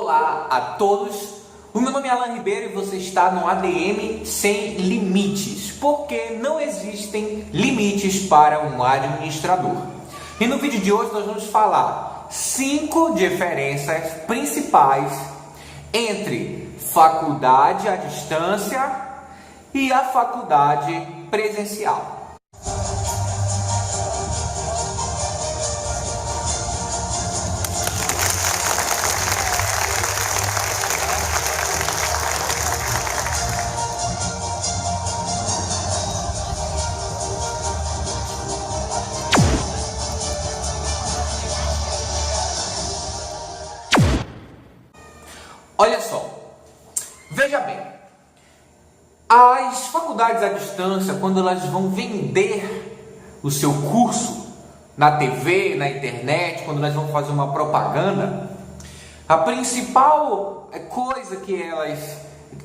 Olá a todos, o meu nome é Alan Ribeiro e você está no ADM Sem Limites, porque não existem limites para um administrador. E no vídeo de hoje nós vamos falar 5 diferenças principais entre faculdade à distância e a faculdade presencial. Olha só, veja bem, as faculdades à distância, quando elas vão vender o seu curso na TV, na internet, quando elas vão fazer uma propaganda, a principal coisa que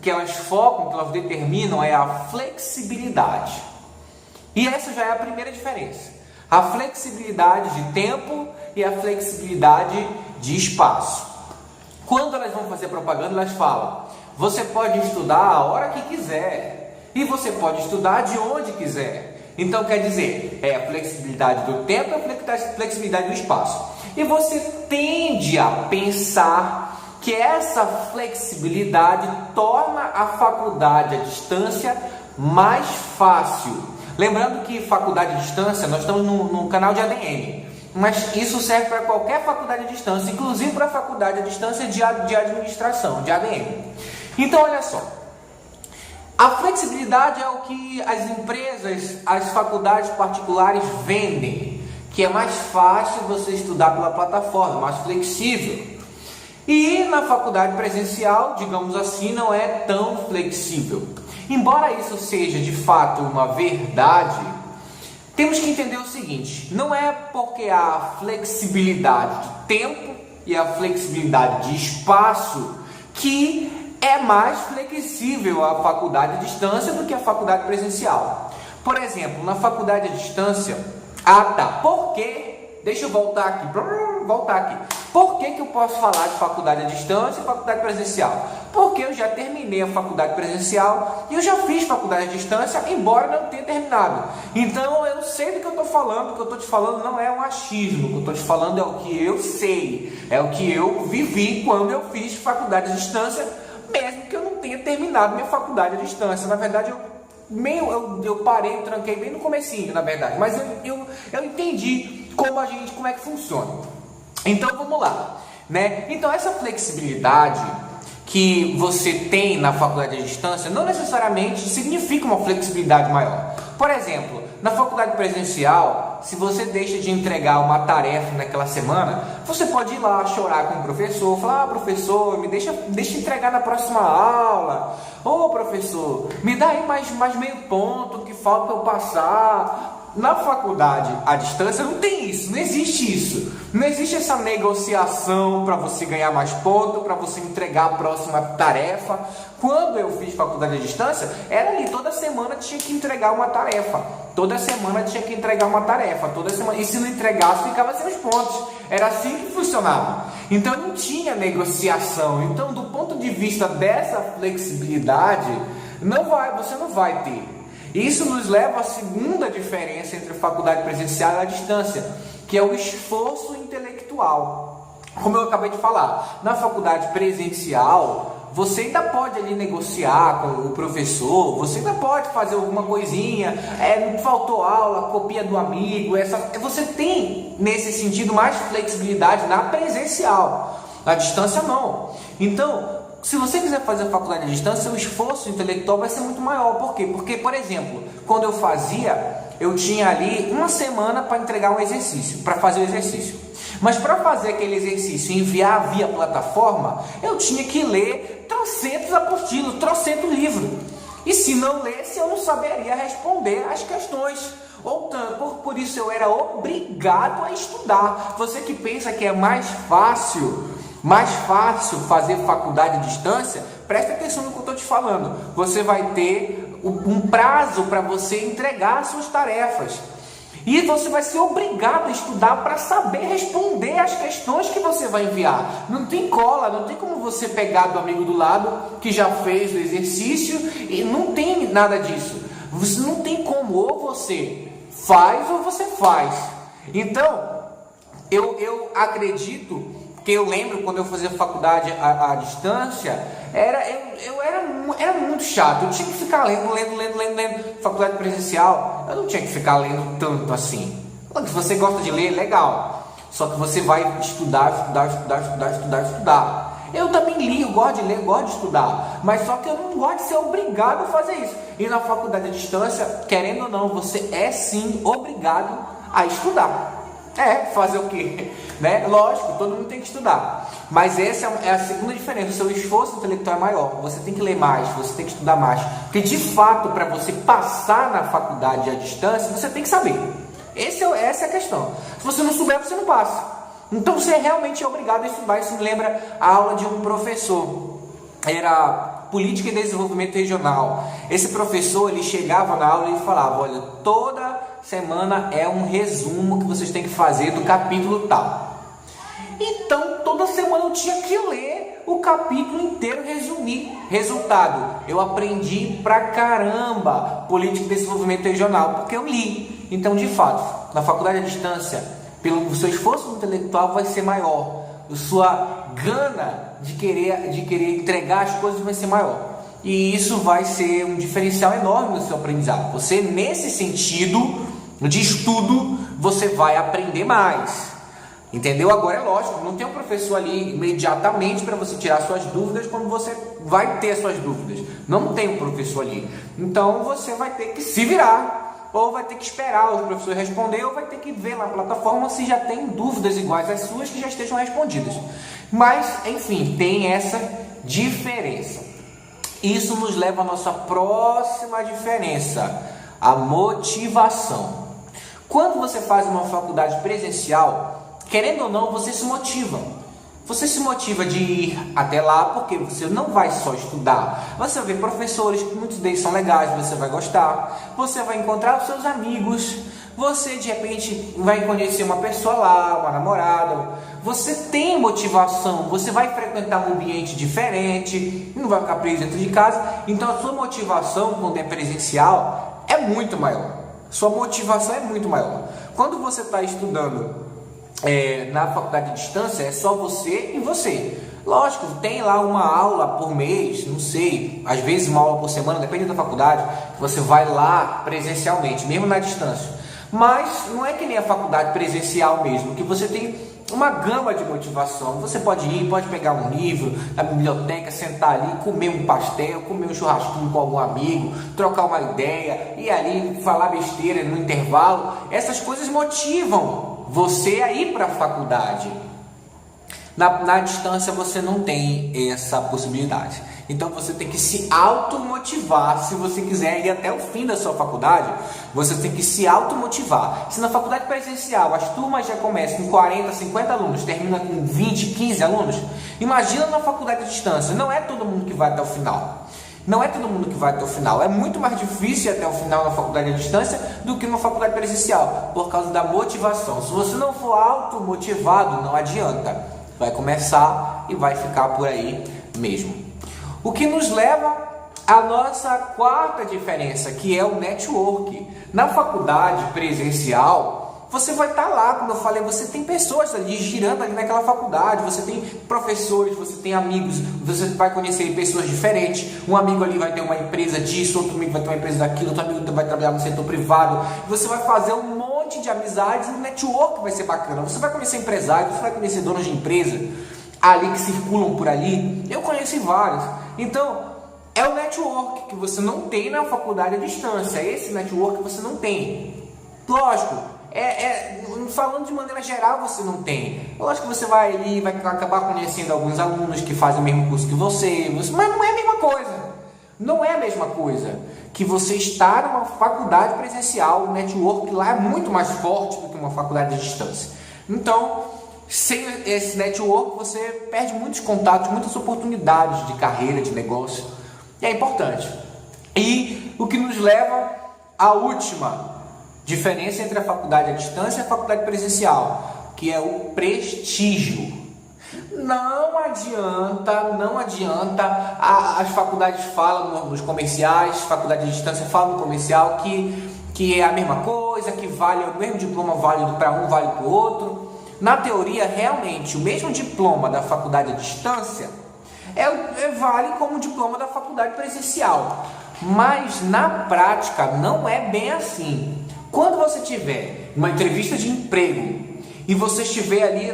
elas focam, que elas determinam é a flexibilidade. E essa já é a primeira diferença, a flexibilidade de tempo e a flexibilidade de espaço. Quando elas vão fazer propaganda, elas falam: você pode estudar a hora que quiser e você pode estudar de onde quiser. Então quer dizer, é a flexibilidade do tempo e a flexibilidade do espaço. E você tende a pensar que essa flexibilidade torna a faculdade à distância mais fácil. Lembrando que faculdade à distância, nós estamos no canal de ADM. Mas isso serve para qualquer faculdade à distância, inclusive para a faculdade à distância de administração, de ADM. Então, olha só, a flexibilidade é o que as empresas, as faculdades particulares vendem, que é mais fácil você estudar pela plataforma, mais flexível. E na faculdade presencial, digamos assim, não é tão flexível. Embora isso seja de fato uma verdade, temos que entender o seguinte: não é porque há flexibilidade de tempo e a flexibilidade de espaço que é mais flexível a faculdade à distância do que a faculdade presencial. Por exemplo, na faculdade à distância, por que? Deixa eu voltar aqui. Por que eu posso falar de faculdade à distância e faculdade presencial? Porque eu já terminei a faculdade presencial e eu já fiz faculdade à distância, embora não tenha terminado. Então eu sei do que eu estou falando. O que eu estou te falando não é um achismo. O que eu estou te falando é o que eu sei, é o que eu vivi quando eu fiz faculdade à distância, mesmo que eu não tenha terminado minha faculdade à distância. Na verdade, eu parei, eu tranquei bem no comecinho, na verdade, mas eu entendi como é que funciona. Então vamos lá, né? Então essa flexibilidade que você tem na faculdade à distância não necessariamente significa uma flexibilidade maior. Por exemplo, na faculdade presencial, se você deixa de entregar uma tarefa naquela semana, você pode ir lá chorar com o professor, falar: professor, me deixa entregar na próxima aula. Professor, me dá aí mais meio ponto que falta para eu passar. Na faculdade à distância não tem isso, não existe isso. Não existe essa negociação para você ganhar mais ponto, para você entregar a próxima tarefa. Quando eu fiz faculdade à distância, era ali, toda semana tinha que entregar uma tarefa. Toda semana, e se não entregasse, ficava sem os pontos. Era assim que funcionava. Então não tinha negociação. Então, do ponto de vista dessa flexibilidade, você não vai ter. Isso nos leva à segunda diferença entre a faculdade presencial e a distância, que é o esforço intelectual. Como eu acabei de falar, na faculdade presencial, você ainda pode ali negociar com o professor, você ainda pode fazer alguma coisinha, faltou aula, copia do amigo, você tem, nesse sentido, mais flexibilidade na presencial. Na distância, não. Então, se você quiser fazer a faculdade à distância, o esforço intelectual vai ser muito maior. Por quê? Porque, por exemplo, quando eu fazia, eu tinha ali uma semana para entregar um exercício, para fazer o exercício. Mas para fazer aquele exercício e enviar via plataforma, eu tinha que ler trocentos apostilos, trocentos livros. E se não lesse, eu não saberia responder as questões. Por isso eu era obrigado a estudar. Você que pensa que é mais fácil fazer faculdade à distância, preste atenção no que eu estou te falando. Você vai ter um prazo para você entregar as suas tarefas. E você vai ser obrigado a estudar para saber responder às questões que você vai enviar. Não tem cola, não tem como você pegar do amigo do lado que já fez o exercício, e não tem nada disso. Você não tem como, ou você faz ou você faz. Então, eu acredito que eu lembro quando eu fazia faculdade à distância, era muito chato. Eu tinha que ficar lendo. Faculdade presencial, eu não tinha que ficar lendo tanto assim. Se você gosta de ler, legal. Só que você vai estudar. Eu também li, eu gosto de ler, eu gosto de estudar. Mas só que eu não gosto de ser obrigado a fazer isso. E na faculdade à distância, querendo ou não, você é sim obrigado a estudar. Fazer o quê? Né? Lógico, todo mundo tem que estudar. Mas essa é a segunda diferença. O seu esforço intelectual é maior. Você tem que ler mais, você tem que estudar mais. Porque de fato, para você passar na faculdade à distância, você tem que saber. Essa é a questão. Se você não souber, você não passa. Então você realmente é obrigado a estudar. Isso me lembra a aula de um professor. Era Política e Desenvolvimento Regional. Esse professor, ele chegava na aula e falava: olha, toda semana é um resumo que vocês têm que fazer do capítulo tal. Então, toda semana eu tinha que ler o capítulo inteiro, resumir. Resultado, eu aprendi pra caramba Política e Desenvolvimento Regional, porque eu li. Então, de fato, na faculdade à distância, pelo seu esforço intelectual vai ser maior. A sua gana de querer entregar as coisas vai ser maior. E isso vai ser um diferencial enorme no seu aprendizado. Você, nesse sentido de estudo, você vai aprender mais. Entendeu? Agora é lógico, não tem um professor ali imediatamente para você tirar suas dúvidas quando você vai ter suas dúvidas. Não tem um professor ali. Então você vai ter que se virar, ou vai ter que esperar o professor responder, ou vai ter que ver na plataforma se já tem dúvidas iguais às suas que já estejam respondidas. Mas, enfim, tem essa diferença. Isso nos leva à nossa próxima diferença, a motivação. Quando você faz uma faculdade presencial, querendo ou não, você se motiva. Você se motiva de ir até lá porque você não vai só estudar. Você vai ver professores, muitos deles são legais, você vai gostar. Você vai encontrar os seus amigos. Você, de repente, vai conhecer uma pessoa lá, uma namorada. Você tem motivação, você vai frequentar um ambiente diferente, não vai ficar preso dentro de casa. Então, a sua motivação, quando é presencial, é muito maior. Sua motivação é muito maior. Quando você está estudando na faculdade à distância, é só você e você. Lógico, tem lá uma aula por mês, não sei, às vezes uma aula por semana, depende da faculdade, que você vai lá presencialmente, mesmo na distância. Mas não é que nem a faculdade presencial mesmo, que você tem uma gama de motivação. Você pode ir, pode pegar um livro na biblioteca, sentar ali, comer um pastel, comer um churrasquinho com algum amigo, trocar uma ideia, ir ali falar besteira no intervalo. Essas coisas motivam você a ir para a faculdade. Na distância você não tem essa possibilidade. Então você tem que se automotivar. Se você quiser ir até o fim da sua faculdade, você tem que se automotivar. Se na faculdade presencial as turmas já começam com 40, 50 alunos, termina com 20, 15 alunos, imagina na faculdade à distância. Não é todo mundo que vai até o final. Não é todo mundo que vai até o final. É muito mais difícil ir até o final na faculdade à distância do que numa faculdade presencial, por causa da motivação. Se você não for automotivado, não adianta. Vai começar e vai ficar por aí mesmo. O que nos leva à nossa quarta diferença, que é o network. Na faculdade presencial, você vai estar lá, como eu falei, você tem pessoas ali girando ali naquela faculdade, você tem professores, você tem amigos, você vai conhecer pessoas diferentes. Um amigo ali vai ter uma empresa disso, outro amigo vai ter uma empresa daquilo, outro amigo vai trabalhar no setor privado. Você vai fazer um monte de amizades e o network vai ser bacana. Você vai conhecer empresários, você vai conhecer donos de empresa ali que circulam por ali. Eu conheci vários. Então, é o network que você não tem na faculdade à distância. Esse network que você não tem. Lógico, falando de maneira geral, você não tem. Lógico que você vai ali, vai acabar conhecendo alguns alunos que fazem o mesmo curso que você, mas não é a mesma coisa. Não é a mesma coisa que você estar numa faculdade presencial. O network lá é muito mais forte do que uma faculdade à distância. Então, sem esse network, você perde muitos contatos, muitas oportunidades de carreira, de negócio. E é importante. E o que nos leva à última diferença entre a faculdade à distância e a faculdade presencial, que é o prestígio. Não adianta, as faculdades falam nos comerciais, faculdade de distância falam no comercial que é a mesma coisa, que vale o mesmo diploma, válido para um, vale para o outro. Na teoria, realmente, o mesmo diploma da faculdade à distância vale como o diploma da faculdade presencial. Mas na prática não é bem assim. Quando você tiver uma entrevista de emprego e você estiver ali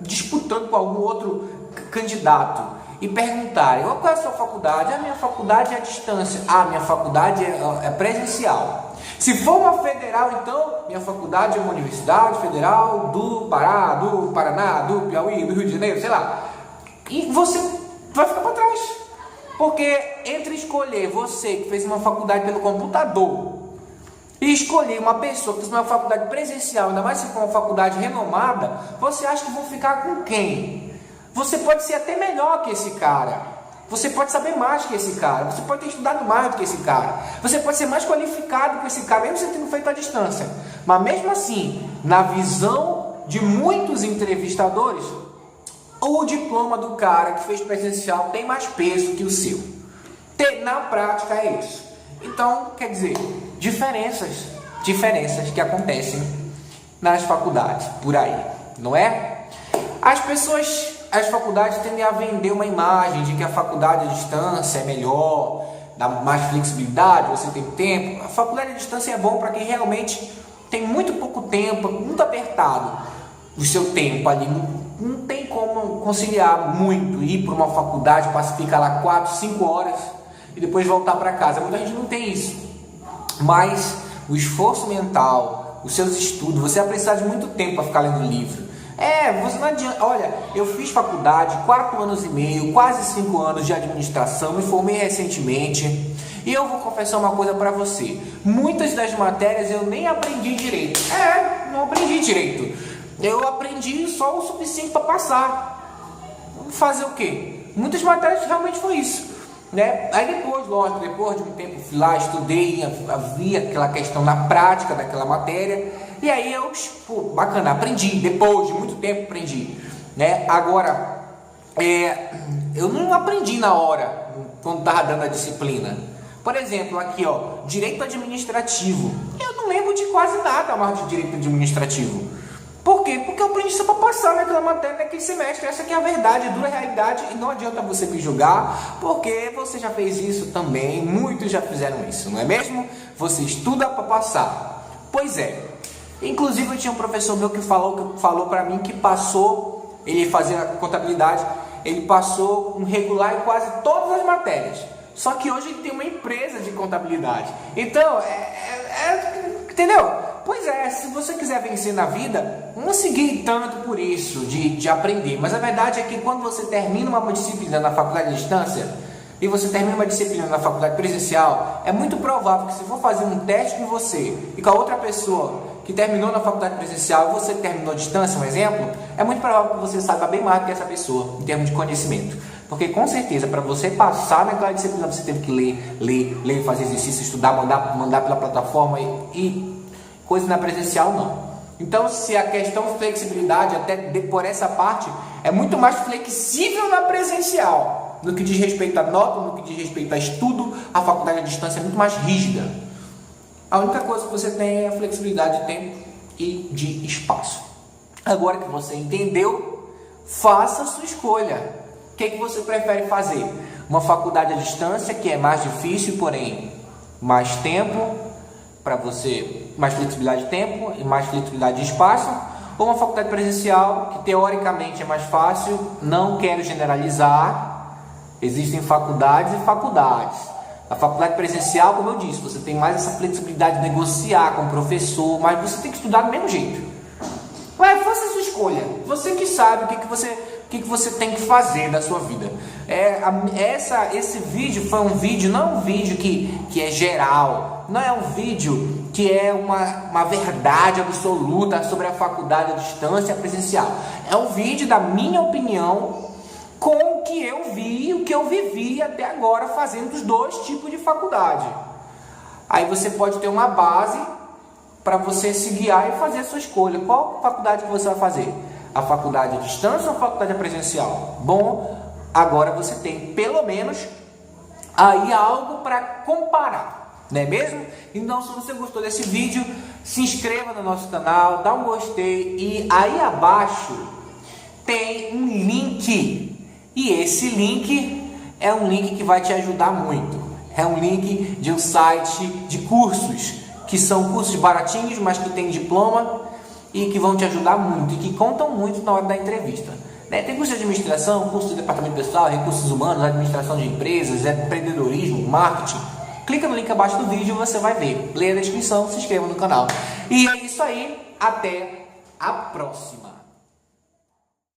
disputando com algum outro candidato e perguntarem: qual é a sua faculdade? A minha faculdade é à distância. A minha faculdade é presencial. Se for uma federal, então, minha faculdade é uma universidade federal do Pará, do Paraná, do Piauí, do Rio de Janeiro, sei lá. E você vai ficar para trás. Porque entre escolher você que fez uma faculdade pelo computador e escolher uma pessoa que fez uma faculdade presencial, ainda mais se for uma faculdade renomada, você acha que vão ficar com quem? Você pode ser até melhor que esse cara. Você pode saber mais que esse cara. Você pode ter estudado mais do que esse cara. Você pode ser mais qualificado que esse cara, mesmo você tendo feito à distância. Mas mesmo assim, na visão de muitos entrevistadores, o diploma do cara que fez presencial tem mais peso que o seu. Na prática é isso. Então, quer dizer, diferenças que acontecem nas faculdades por aí, não é? As faculdades tendem a vender uma imagem de que a faculdade à distância é melhor, dá mais flexibilidade, você tem tempo. A faculdade à distância é bom para quem realmente tem muito pouco tempo, muito apertado o seu tempo ali. Não tem como conciliar muito, ir para uma faculdade para ficar lá 4, 5 horas e depois voltar para casa. Muita gente não tem isso. Mas o esforço mental, os seus estudos, você vai precisar de muito tempo para ficar lendo livro. Você não adianta. Olha, eu fiz faculdade 4 anos e meio, quase 5 anos de administração, me formei recentemente. E eu vou confessar uma coisa para você: muitas das matérias eu nem aprendi direito. Não aprendi direito. Eu aprendi só o suficiente para passar. Fazer o quê? Muitas matérias realmente foi isso, né? Aí depois, lógico, depois de um tempo fui lá, estudei, vi aquela questão na prática daquela matéria. E aí eu, bacana, aprendi, depois de muito tempo aprendi, né? Agora, eu não aprendi na hora, quando estava dando a disciplina. Por exemplo, aqui, direito administrativo. Eu não lembro de quase nada mais de direito administrativo. Por quê? Porque eu aprendi só para passar naquela matéria, naquele semestre. Essa aqui é a verdade, a dura realidade, e não adianta você me julgar, porque você já fez isso também, muitos já fizeram isso, não é mesmo? Você estuda para passar. Pois é. Inclusive eu tinha um professor meu que falou para mim que passou, ele fazia contabilidade, ele passou um regular em quase todas as matérias. Só que hoje ele tem uma empresa de contabilidade. Então, entendeu? Pois é, se você quiser vencer na vida, não seguir tanto por isso, de aprender. Mas a verdade é que quando você termina uma disciplina na faculdade à distância e você termina uma disciplina na faculdade presencial, é muito provável que se for fazer um teste com você e com a outra pessoa que terminou na faculdade presencial e você que terminou à distância, um exemplo, é muito provável que você saiba bem mais do que essa pessoa em termos de conhecimento. Porque com certeza, para você passar naquela disciplina, você teve que ler, fazer exercício, estudar, mandar pela plataforma e coisa na presencial não. Então, se a questão de flexibilidade, até por essa parte, é muito mais flexível na presencial, no que diz respeito a nota, no que diz respeito a estudo, a faculdade à distância é muito mais rígida. A única coisa que você tem é a flexibilidade de tempo e de espaço. Agora que você entendeu, faça a sua escolha. O que você prefere fazer? Uma faculdade à distância, que é mais difícil, porém mais tempo para você, mais flexibilidade de tempo e mais flexibilidade de espaço, ou uma faculdade presencial, que teoricamente é mais fácil. Não quero generalizar, existem faculdades e faculdades. A faculdade presencial, como eu disse, você tem mais essa flexibilidade de negociar com o professor, mas você tem que estudar do mesmo jeito. Mas faça a sua escolha, você que sabe o que você tem que fazer da sua vida. Esse vídeo foi um vídeo, não é um vídeo que é geral, não é um vídeo que é uma verdade absoluta sobre a faculdade à distância e a presencial. É um vídeo da minha opinião com o que eu vi, o que eu vivi até agora fazendo os dois tipos de faculdade. Aí você pode ter uma base para você se guiar e fazer a sua escolha. Qual faculdade que você vai fazer? A faculdade à distância ou a faculdade presencial? Bom, agora você tem pelo menos aí algo para comparar, não é mesmo? Então, se você gostou desse vídeo, se inscreva no nosso canal, dá um gostei e aí abaixo tem um link. E esse link é um link que vai te ajudar muito. É um link de um site de cursos, que são cursos baratinhos, mas que tem diploma e que vão te ajudar muito e que contam muito na hora da entrevista. Tem curso de administração, curso de departamento pessoal, recursos humanos, administração de empresas, empreendedorismo, marketing. Clica no link abaixo do vídeo e você vai ver. Leia a descrição, se inscreva no canal. E é isso aí, até a próxima.